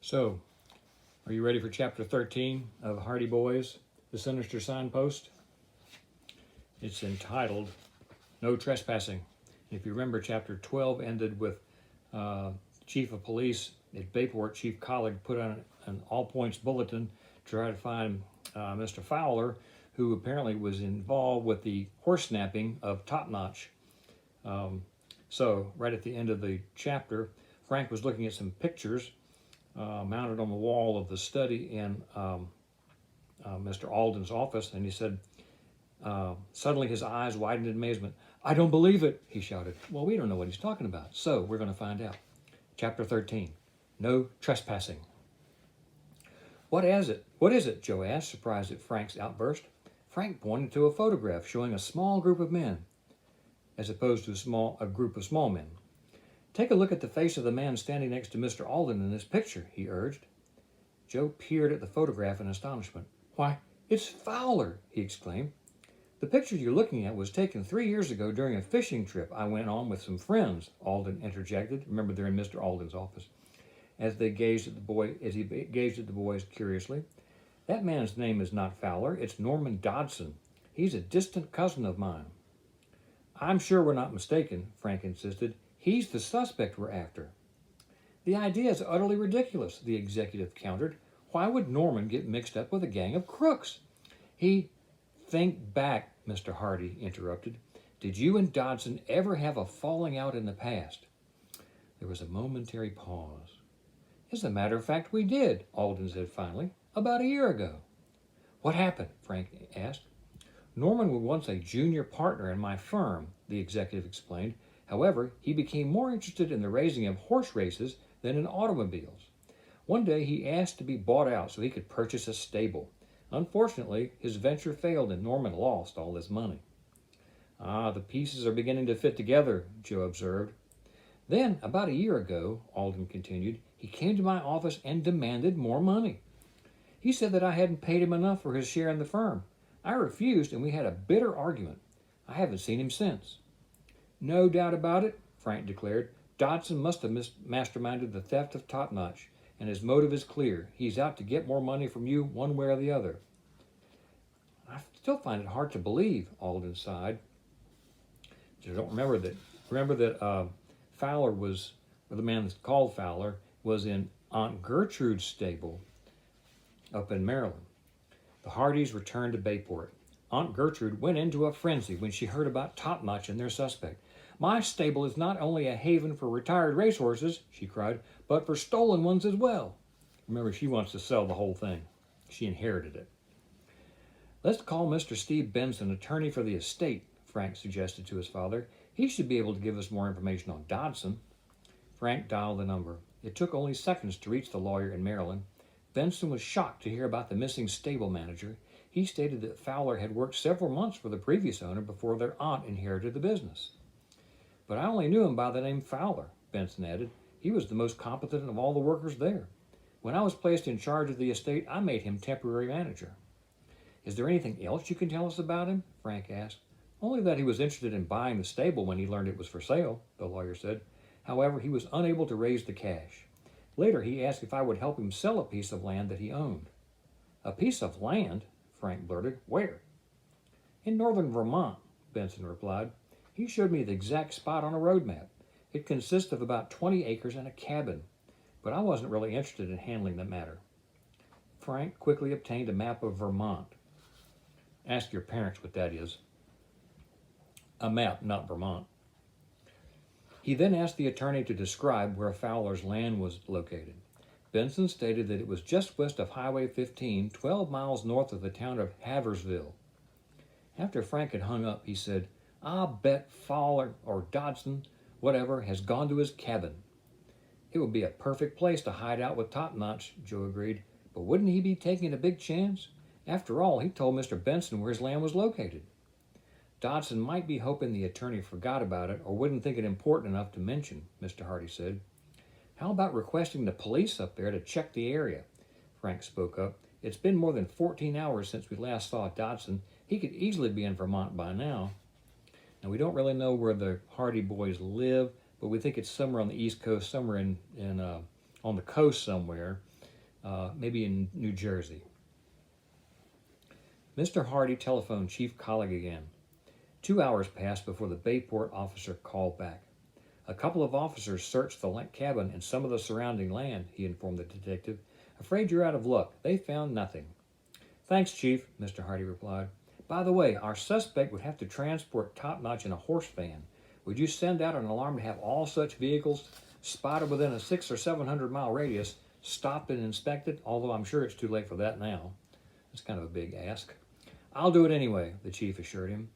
So, are you ready for chapter 13 of Hardy Boys, The Sinister Signpost? It's entitled No Trespassing. If you remember, chapter 12 ended with Chief of Police at Bayport, Chief Colleague, put on an all-points bulletin to try to find Mr. Fowler, who apparently was involved with the horse snapping of Top Notch. So, right at the end of the chapter, Frank was looking at some pictures mounted on the wall of the study in Mr. Alden's office, and he said, suddenly his eyes widened in amazement. "I don't believe it," he shouted. Well, we don't know what he's talking about, so we're going to find out. Chapter 13, No Trespassing. What is it, Joe asked, surprised at Frank's outburst. Frank pointed to a photograph showing a small group of men, as opposed to a group of small men. "Take a look at the face of the man standing next to Mr. Alden in this picture," he urged. Joe peered at the photograph in astonishment. "Why, it's Fowler!" he exclaimed. "The picture you're looking at was taken 3 years ago during a fishing trip I went on with some friends," Alden interjected. Remember, they're in Mr. Alden's office. As he gazed at the boys curiously. "That man's name is not Fowler. It's Norman Dodson. He's a distant cousin of mine." "I'm sure we're not mistaken," Frank insisted. "He's the suspect we're after." "The idea is utterly ridiculous," the executive countered. "Why would Norman get mixed up with a gang of crooks? Think back," Mr. Hardy interrupted. "Did you and Dodson ever have a falling out in the past?" There was a momentary pause. "As a matter of fact, we did," Alden said finally, "about a year ago." "What happened?" Frank asked. "Norman was once a junior partner in my firm," the executive explained. "However, he became more interested in the raising of horse races than in automobiles. One day he asked to be bought out so he could purchase a stable. Unfortunately, his venture failed and Norman lost all his money." "Ah, the pieces are beginning to fit together," Joe observed. "Then, about a year ago," Alden continued, "he came to my office and demanded more money. He said that I hadn't paid him enough for his share in the firm. I refused and we had a bitter argument. I haven't seen him since." "No doubt about it," Frank declared. "Dodson must have masterminded the theft of Top Notch, and his motive is clear. He's out to get more money from you one way or the other." "I still find it hard to believe," Alden sighed. You don't remember that Fowler was, or the man that's called Fowler, was in Aunt Gertrude's stable up in Maryland. The Hardys returned to Bayport. Aunt Gertrude went into a frenzy when she heard about Top Notch and their suspect. "My stable is not only a haven for retired racehorses," she cried, "but for stolen ones as well." Remember, she wants to sell the whole thing. She inherited it. "Let's call Mr. Steve Benson, attorney for the estate," Frank suggested to his father. "He should be able to give us more information on Dodson." Frank dialed the number. It took only seconds to reach the lawyer in Maryland. Benson was shocked to hear about the missing stable manager. He stated that Fowler had worked several months for the previous owner before their aunt inherited the business. "But I only knew him by the name Fowler," Benson added. "He was the most competent of all the workers there. When I was placed in charge of the estate, I made him temporary manager." "Is there anything else you can tell us about him?" Frank asked. "Only that he was interested in buying the stable when he learned it was for sale," the lawyer said. "However, he was unable to raise the cash. Later, he asked if I would help him sell a piece of land that he owned." "A piece of land?" Frank blurted. "Where?" "In northern Vermont," Benson replied. "He showed me the exact spot on a road map. It consists of about 20 acres and a cabin, but I wasn't really interested in handling the matter." Frank quickly obtained a map of Vermont. Ask your parents what that is. A map, not Vermont. He then asked the attorney to describe where Fowler's land was located. Benson stated that it was just west of Highway 15, 12 miles north of the town of Haversville. After Frank had hung up, he said, "I'll bet Fowler, or Dodson, whatever, has gone to his cabin." "It would be a perfect place to hide out with Top Notch," Joe agreed. "But wouldn't he be taking a big chance? After all, he told Mr. Benson where his land was located." "Dodson might be hoping the attorney forgot about it or wouldn't think it important enough to mention," Mr. Hardy said. "How about requesting the police up there to check the area?" Frank spoke up. "It's been more than 14 hours since we last saw Dodson. He could easily be in Vermont by now." Now, we don't really know where the Hardy boys live, but we think it's somewhere on the East Coast, somewhere on the coast somewhere. maybe in New Jersey. Mr. Hardy telephoned Chief Collig again. 2 hours passed before the Bayport officer called back. A couple of officers searched the cabin and some of the surrounding land, he informed the detective. Afraid you're out of luck. They found nothing. Thanks, Chief, Mr. Hardy replied. By the way, our suspect would have to transport Topnotch in a horse van. Would you send out an alarm to have all such vehicles spotted within a 600 or 700 mile radius stopped and inspected? Although I'm sure it's too late for that now. That's kind of a big ask. I'll do it anyway, the chief assured him.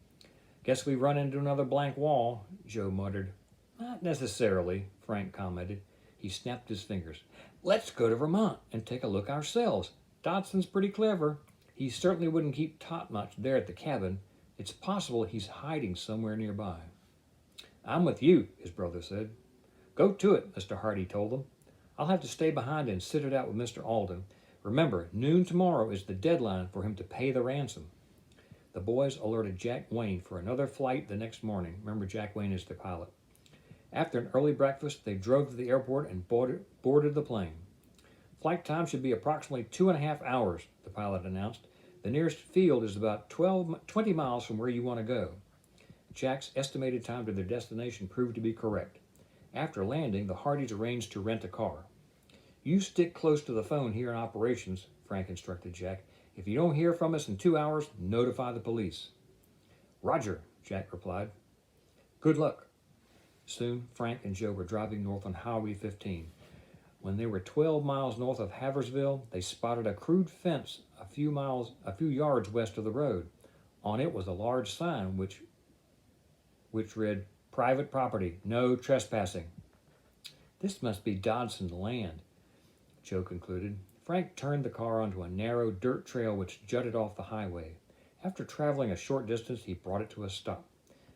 Guess we run into another blank wall, Joe muttered. Not necessarily, Frank commented. He snapped his fingers. Let's go to Vermont and take a look ourselves. Dodson's pretty clever. He certainly wouldn't keep Topnotch there at the cabin. It's possible he's hiding somewhere nearby. I'm with you, his brother said. Go to it, Mr. Hardy told them. I'll have to stay behind and sit it out with Mr. Alden. Remember, noon tomorrow is the deadline for him to pay the ransom. The boys alerted Jack Wayne for another flight the next morning. Remember, Jack Wayne is the pilot. After an early breakfast, they drove to the airport and boarded the plane. Flight time should be approximately 2.5 hours, the pilot announced. The nearest field is about 20 miles from where you want to go. Jack's estimated time to their destination proved to be correct. After landing, the Hardys arranged to rent a car. You stick close to the phone here in operations, Frank instructed Jack. If you don't hear from us in 2 hours, notify the police. Roger, Jack replied. Good luck. Soon, Frank and Joe were driving north on Highway 15. When they were 12 miles north of Haversville, they spotted a crude fence a few yards west of the road. On it was a large sign which read, Private property, no trespassing. This must be Dodson's land, Joe concluded. Frank turned the car onto a narrow dirt trail which jutted off the highway. After traveling a short distance, he brought it to a stop.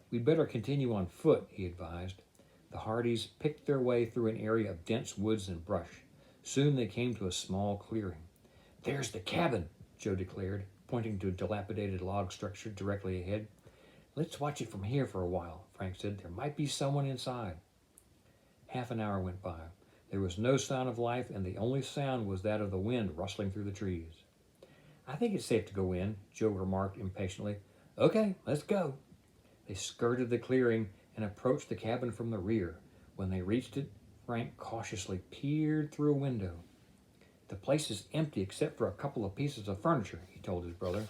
We'd better continue on foot, he advised. The Hardys picked their way through an area of dense woods and brush. Soon they came to a small clearing. There's the cabin, Joe declared, pointing to a dilapidated log structure directly ahead. Let's watch it from here for a while, Frank said. There might be someone inside. Half an hour went by. There was no sign of life, and the only sound was that of the wind rustling through the trees. I think it's safe to go in, Joe remarked impatiently. Okay, let's go. They skirted the clearing and approached the cabin from the rear. When they reached it, Frank cautiously peered through a window. The place is empty except for a couple of pieces of furniture, he told his brother.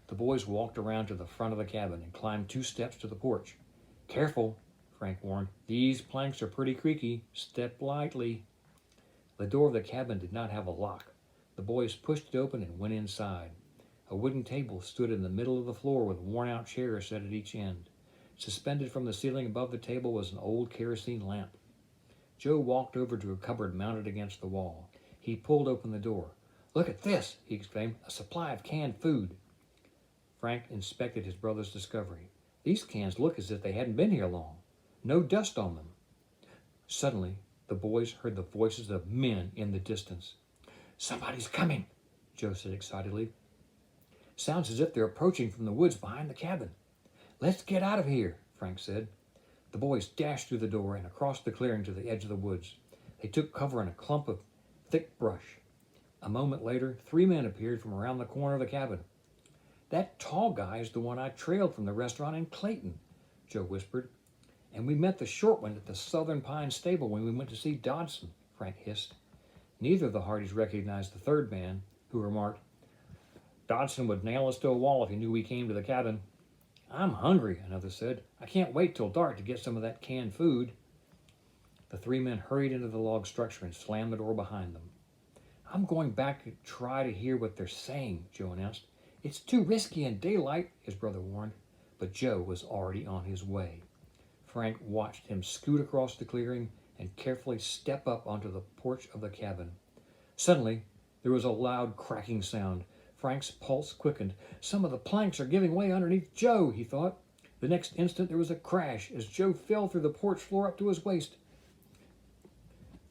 The boys walked around to the front of the cabin and climbed 2 steps to the porch. Careful, Frank warned. These planks are pretty creaky. Step lightly. The door of the cabin did not have a lock. The boys pushed it open and went inside. A wooden table stood in the middle of the floor with worn-out chairs set at each end. Suspended from the ceiling above the table was an old kerosene lamp. Joe walked over to a cupboard mounted against the wall. He pulled open the door. Look at this, he exclaimed. A supply of canned food. Frank inspected his brother's discovery. These cans look as if they hadn't been here long. No dust on them. Suddenly, the boys heard the voices of men in the distance. Somebody's coming, Joe said excitedly. Sounds as if they're approaching from the woods behind the cabin. Let's get out of here, Frank said. The boys dashed through the door and across the clearing to the edge of the woods. They took cover in a clump of thick brush. A moment later, 3 men appeared from around the corner of the cabin. That tall guy is the one I trailed from the restaurant in Clayton, Joe whispered. And we met the short one at the Southern Pine stable when we went to see Dodson, Frank hissed. Neither of the Hardys recognized the third man, who remarked, Dodson would nail us to a wall if he knew we came to the cabin. I'm hungry, another said. I can't wait till dark to get some of that canned food. The 3 men hurried into the log structure and slammed the door behind them. I'm going back to try to hear what they're saying, Joe announced. It's too risky in daylight, his brother warned, but Joe was already on his way. Frank watched him scoot across the clearing and carefully step up onto the porch of the cabin. Suddenly, there was a loud cracking sound. Frank's pulse quickened. Some of the planks are giving way underneath Joe, he thought. The next instant, there was a crash as Joe fell through the porch floor up to his waist.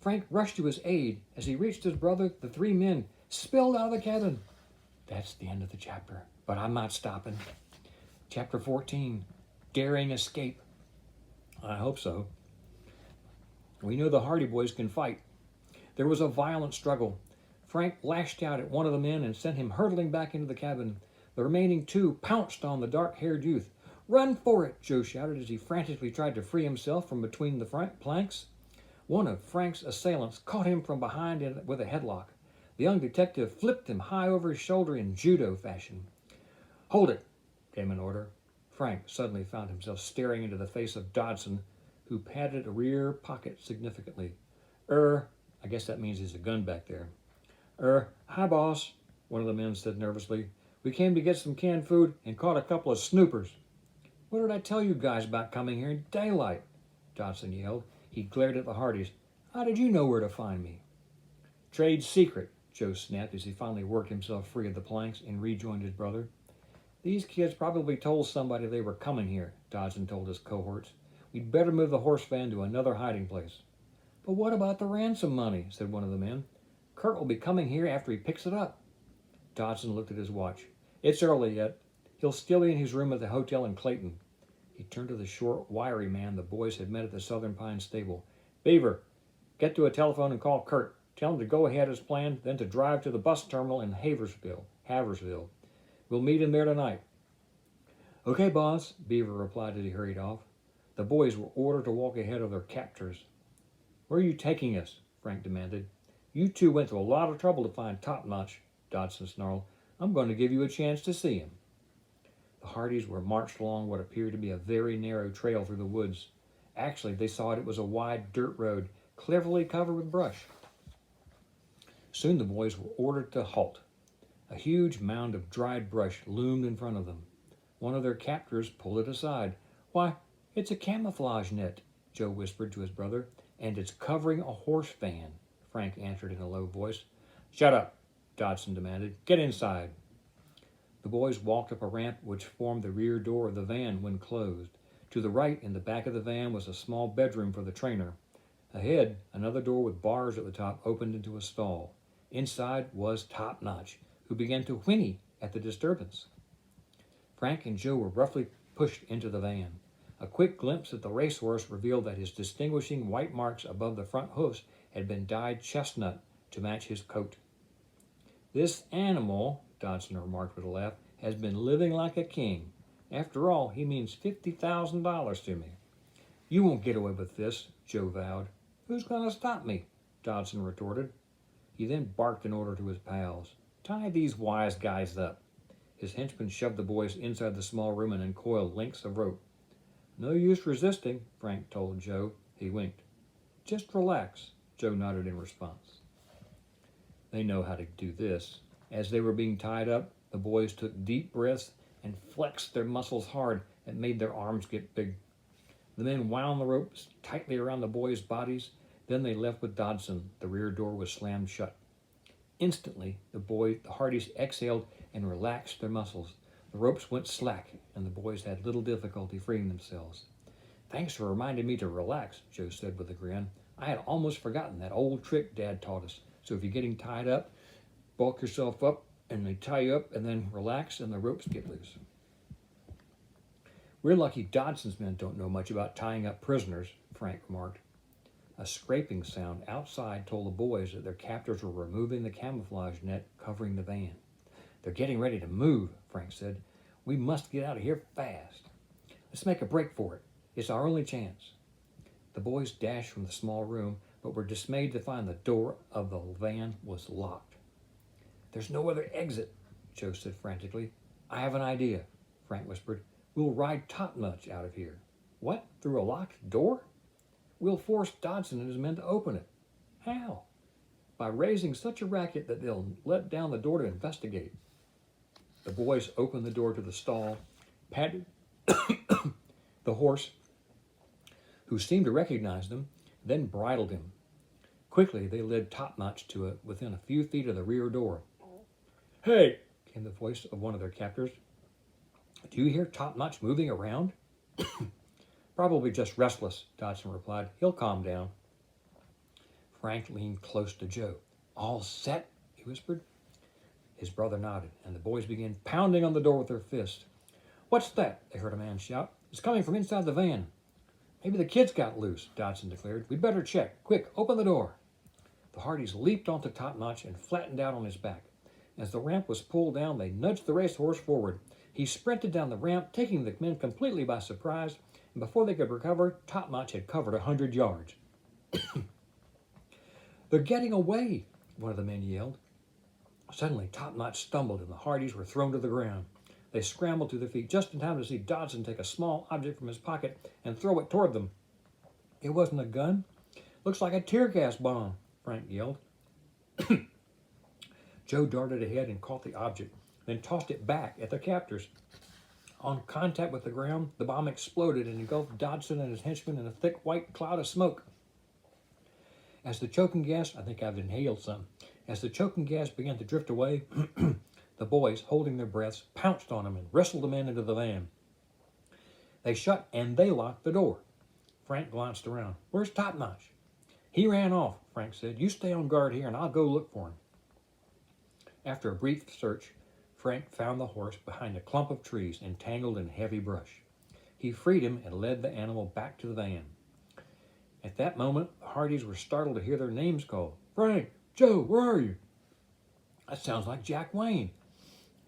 Frank rushed to his aid. As he reached his brother, the 3 men spilled out of the cabin. That's the end of the chapter, but I'm not stopping. Chapter 14, Daring Escape. I hope so. We know the Hardy boys can fight. There was a violent struggle. Frank lashed out at one of the men and sent him hurtling back into the cabin. The remaining two pounced on the dark-haired youth. "Run for it!" Joe shouted as he frantically tried to free himself from between the planks. One of Frank's assailants caught him from behind with a headlock. The young detective flipped him high over his shoulder in judo fashion. "Hold it," came an order. Frank suddenly found himself staring into the face of Dodson, who patted a rear pocket significantly. I guess that means there's a gun back there. Hi, boss," one of the men said nervously. "We came to get some canned food and caught a couple of snoopers." "What did I tell you guys about coming here in daylight?" Dodson yelled. He glared at the Hardys. "How did you know where to find me?" "Trade secret," Joe snapped as he finally worked himself free of the planks and rejoined his brother. "These kids probably told somebody they were coming here," Dodson told his cohorts. "We'd better move the horse van to another hiding place." "But what about the ransom money?" said one of the men. "Kurt will be coming here after he picks it up." Dodson looked at his watch. "It's early yet. He'll still be in his room at the hotel in Clayton." He turned to the short, wiry man the boys had met at the Southern Pines stable. "Beaver, get to a telephone and call Kurt. Tell him to go ahead as planned, then to drive to the bus terminal in Haversville. We'll meet him there tonight." "Okay, boss," Beaver replied as he hurried off. The boys were ordered to walk ahead of their captors. "Where are you taking us?" Frank demanded. "You two went to a lot of trouble to find Top-Notch," Dodson snarled. "I'm going to give you a chance to see him." The Hardys were marched along what appeared to be a very narrow trail through the woods. Actually, they saw it was a wide dirt road, cleverly covered with brush. Soon the boys were ordered to halt. A huge mound of dried brush loomed in front of them. One of their captors pulled it aside. "Why, it's a camouflage net," Joe whispered to his brother. "And it's covering a horse van," Frank answered in a low voice. "Shut up," Dodson demanded. "Get inside." The boys walked up a ramp which formed the rear door of the van when closed. To the right, in the back of the van, was a small bedroom for the trainer. Ahead, another door with bars at the top opened into a stall. Inside was Top-Notch, who began to whinny at the disturbance. Frank and Joe were roughly pushed into the van. A quick glimpse at the racehorse revealed that his distinguishing white marks above the front hoofs had been dyed chestnut to match his coat. "This animal," Dodson remarked with a laugh, "has been living like a king. After all, he means $50,000 to me." "You won't get away with this," Joe vowed. "Who's going to stop me?" Dodson retorted. He then barked an order to his pals. "Tie these wise guys up." His henchmen shoved the boys inside the small room and uncoiled lengths of rope. "No use resisting," Frank told Joe. He winked. "Just relax," Joe nodded in response. They know how to do this. As they were being tied up, the boys took deep breaths and flexed their muscles hard and made their arms get big. The men wound the ropes tightly around the boys' bodies. Then they left with Dodson. The rear door was slammed shut. Instantly, the Hardys exhaled and relaxed their muscles. The ropes went slack, and the boys had little difficulty freeing themselves. "Thanks for reminding me to relax," Joe said with a grin. "I had almost forgotten that old trick Dad taught us. So if you're getting tied up, bulk yourself up, and they tie you up, and then relax, and the ropes get loose." "We're lucky Dodson's men don't know much about tying up prisoners," Frank remarked. A scraping sound outside told the boys that their captors were removing the camouflage net covering the van. "They're getting ready to move," Frank said. "We must get out of here fast. Let's make a break for it. It's our only chance." The boys dashed from the small room, but were dismayed to find the door of the van was locked. "There's no other exit," Joe said frantically. "I have an idea," Frank whispered. "We'll ride Top-Notch out of here." "What? Through a locked door?" "We'll force Dodson and his men to open it." "How?" "By raising such a racket that they'll let down the door to investigate." The boys opened the door to the stall, patted the horse, who seemed to recognize them, then bridled him. Quickly, they led Top-Notch to within a few feet of the rear door. "Hey!" came the voice of one of their captors. "Do you hear Top-Notch moving around?" "Probably just restless," Dodson replied. "He'll calm down." Frank leaned close to Joe. "All set?" he whispered. His brother nodded, and the boys began pounding on the door with their fists. "What's that?" they heard a man shout. "It's coming from inside the van." "Maybe the kids got loose," Dodson declared. "We'd better check. Quick, open the door." The Hardys leaped onto Top-Notch and flattened out on his back. As the ramp was pulled down, they nudged the racehorse forward. He sprinted down the ramp, taking the men completely by surprise, and before they could recover, Top-Notch had covered 100 yards. "They're getting away," one of the men yelled. Suddenly, Top-Notch stumbled, and the Hardys were thrown to the ground. They scrambled to their feet just in time to see Dodson take a small object from his pocket and throw it toward them. "It wasn't a gun. Looks like a tear gas bomb," Frank yelled. Joe darted ahead and caught the object, then tossed it back at their captors. On contact with the ground, the bomb exploded and engulfed Dodson and his henchmen in a thick white cloud of smoke. As the choking gas, I think I've inhaled some. As the choking gas began to drift away, the boys, holding their breaths, pounced on him and wrestled the men into the van. They shut and they locked the door. Frank glanced around. "Where's Top-Notch?" "He ran off," Frank said. "You stay on guard here and I'll go look for him." After a brief search, Frank found the horse behind a clump of trees entangled in heavy brush. He freed him and led the animal back to the van. At that moment, the Hardys were startled to hear their names called. "Frank! Joe, where are you?" "That sounds like Jack Wayne,"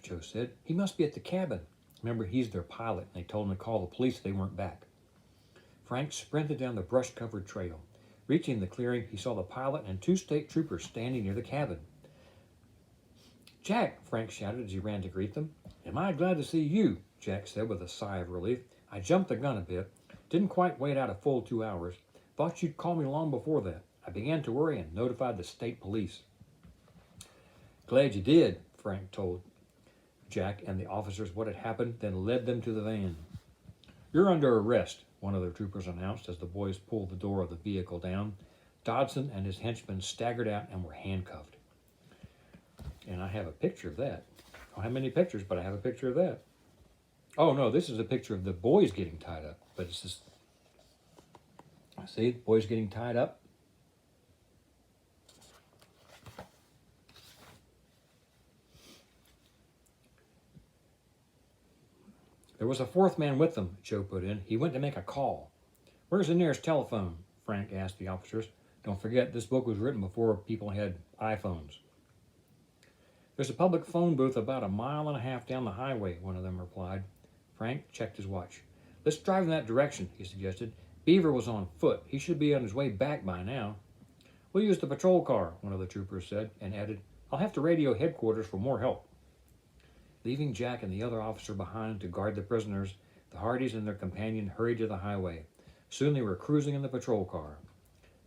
Joe said. "He must be at the cabin. Remember, he's their pilot, and they told him to call the police if they weren't back." Frank sprinted down the brush-covered trail. Reaching the clearing, he saw the pilot and 2 state troopers standing near the cabin. "Jack!" Frank shouted as he ran to greet them. "Am I glad to see you," Jack said with a sigh of relief. "I jumped the gun a bit. Didn't quite wait out a full 2 hours. Thought you'd call me long before that. I began to worry and notified the state police." "Glad you did," Frank told Jack and the officers what had happened, then led them to the van. "You're under arrest," one of the troopers announced as the boys pulled the door of the vehicle down. Dodson and his henchmen staggered out and were handcuffed. And I have a picture of that. I don't have many pictures, but I have a picture of that. Oh, no, this is a picture of the boys getting tied up. But it's just, see, the boys getting tied up. "There was a 4th man with them," Joe put in. "He went to make a call." "Where's the nearest telephone?" Frank asked the officers. "Don't forget, this book was written before people had iPhones." "There's a public phone booth about 1.5 miles down the highway," one of them replied. Frank checked his watch. "Let's drive in that direction," he suggested. "Beaver was on foot. He should be on his way back by now." "We'll use the patrol car," one of the troopers said, and added, "I'll have to radio headquarters for more help." Leaving Jack and the other officer behind to guard the prisoners, the Hardys and their companion hurried to the highway. Soon they were cruising in the patrol car.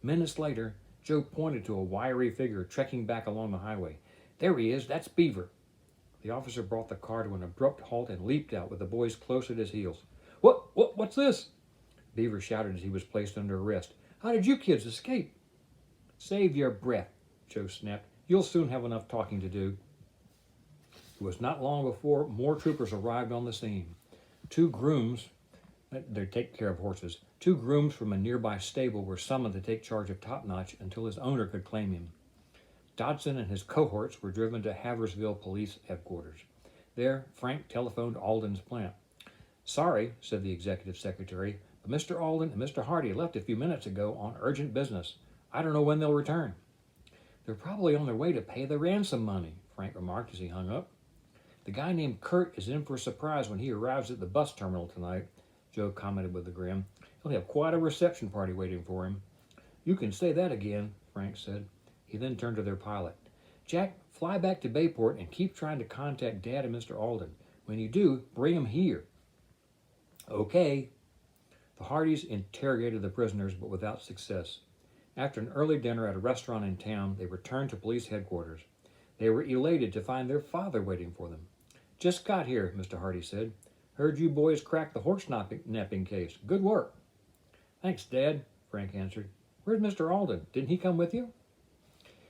Minutes later, Joe pointed to a wiry figure trekking back along the highway. "There he is, that's Beaver." The officer brought the car to an abrupt halt and leaped out with the boys close at his heels. What's this?" Beaver shouted as he was placed under arrest. "How did you kids escape?" "Save your breath," Joe snapped. "You'll soon have enough talking to do." It was not long before more troopers arrived on the scene. 2 grooms, they take care of horses, 2 grooms from a nearby stable were summoned to take charge of Top-Notch until his owner could claim him. Dodson and his cohorts were driven to Haversville Police Headquarters. There, Frank telephoned Alden's plant. "Sorry," said the executive secretary, "but Mr. Alden and Mr. Hardy left a few minutes ago on urgent business. I don't know when they'll return." "They're probably on their way to pay the ransom money," Frank remarked as he hung up. "The guy named Kurt is in for a surprise when he arrives at the bus terminal tonight," Joe commented with a grin. "He'll have quite a reception party waiting for him." "You can say that again," Frank said. He then turned to their pilot. "Jack, fly back to Bayport and keep trying to contact Dad and Mr. Alden. When you do, bring him here." "Okay." The Hardys interrogated the prisoners, but without success. After an early dinner at a restaurant in town, they returned to police headquarters. They were elated to find their father waiting for them. "Just got here," Mr. Hardy said. "Heard you boys crack the horse napping case. Good work." "Thanks, Dad," Frank answered. "Where's Mr. Alden? Didn't he come with you?"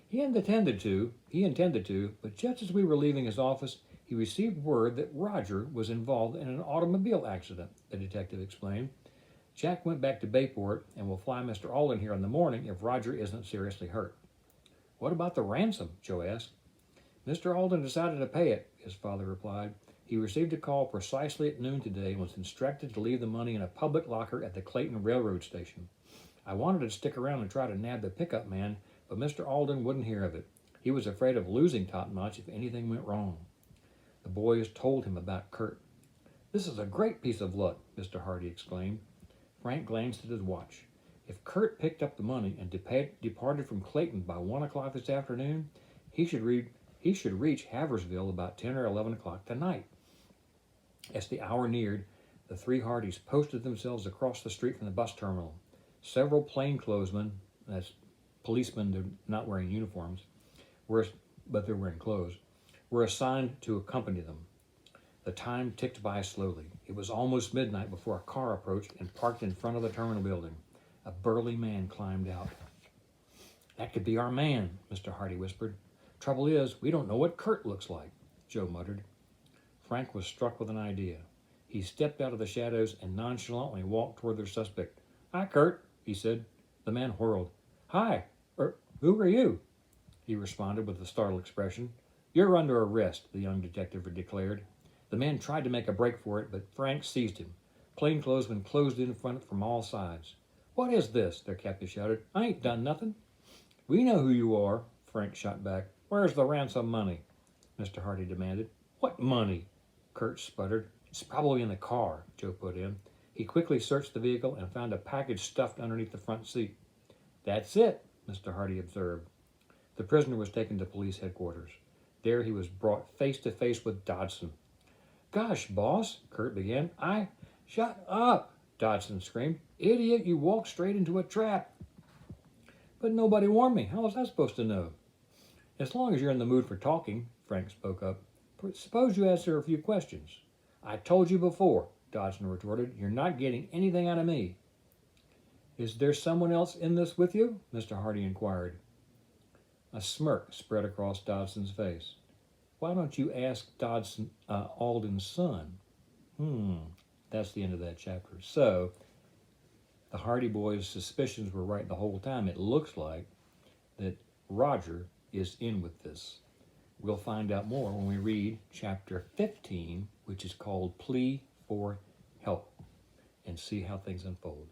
He intended to, but just as we were leaving his office, he received word that Roger was involved in an automobile accident," the detective explained. "Jack went back to Bayport and will fly Mr. Alden here in the morning if Roger isn't seriously hurt." "What about the ransom?" Joe asked. "Mr. Alden decided to pay it," his father replied. "He received a call precisely at noon today and was instructed to leave the money in a public locker at the Clayton Railroad Station. I wanted to stick around and try to nab the pickup man, but Mr. Alden wouldn't hear of it. He was afraid of losing Top-Notch if anything went wrong. The boys told him about Kurt. "This is a great piece of luck," Mr. Hardy exclaimed. Frank glanced at his watch. If Kurt picked up the money and departed from Clayton by 1 o'clock this afternoon, he should reach Haversville about 10 or 11 o'clock tonight. As the hour neared, the three Hardys posted themselves across the street from the bus terminal. Several plainclothesmen, that's policemen, they're not wearing uniforms, but they're wearing clothes, were assigned to accompany them. The time ticked by slowly. It was almost midnight before a car approached and parked in front of the terminal building. A burly man climbed out. "That could be our man," Mr. Hardy whispered. "Trouble is, we don't know what Kurt looks like," Joe muttered. Frank was struck with an idea. He stepped out of the shadows and nonchalantly walked toward their suspect. "Hi, Kurt," he said. The man whirled. "Hi, who are you?" He responded with a startled expression. "You're under arrest," the young detective declared. The man tried to make a break for it, but Frank seized him. Plainclothesmen closed in front from all sides. "What is this?" their captive shouted. "I ain't done nothing." "We know who you are," Frank shot back. "Where's the ransom money?" Mr. Hardy demanded. "What money?" Kurt sputtered. "It's probably in the car," Joe put in. He quickly searched the vehicle and found a package stuffed underneath the front seat. "That's it," Mr. Hardy observed. The prisoner was taken to police headquarters. There he was brought face to face with Dodson. "Gosh, boss," Kurt began. "Shut up," Dodson screamed. "Idiot, you walked straight into a trap." "But nobody warned me. How was I supposed to know?" "As long as you're in the mood for talking," Frank spoke up. "Suppose you answer a few questions." "I told you before," Dodson retorted. "You're not getting anything out of me." "Is there someone else in this with you?" Mr. Hardy inquired. A smirk spread across Dodson's face. "Why don't you ask Alden's son?" That's the end of that chapter. So, the Hardy boys' suspicions were right the whole time. It looks like that Roger is in with this. We'll find out more when we read chapter 15, which is called Plea for Help, and see how things unfold.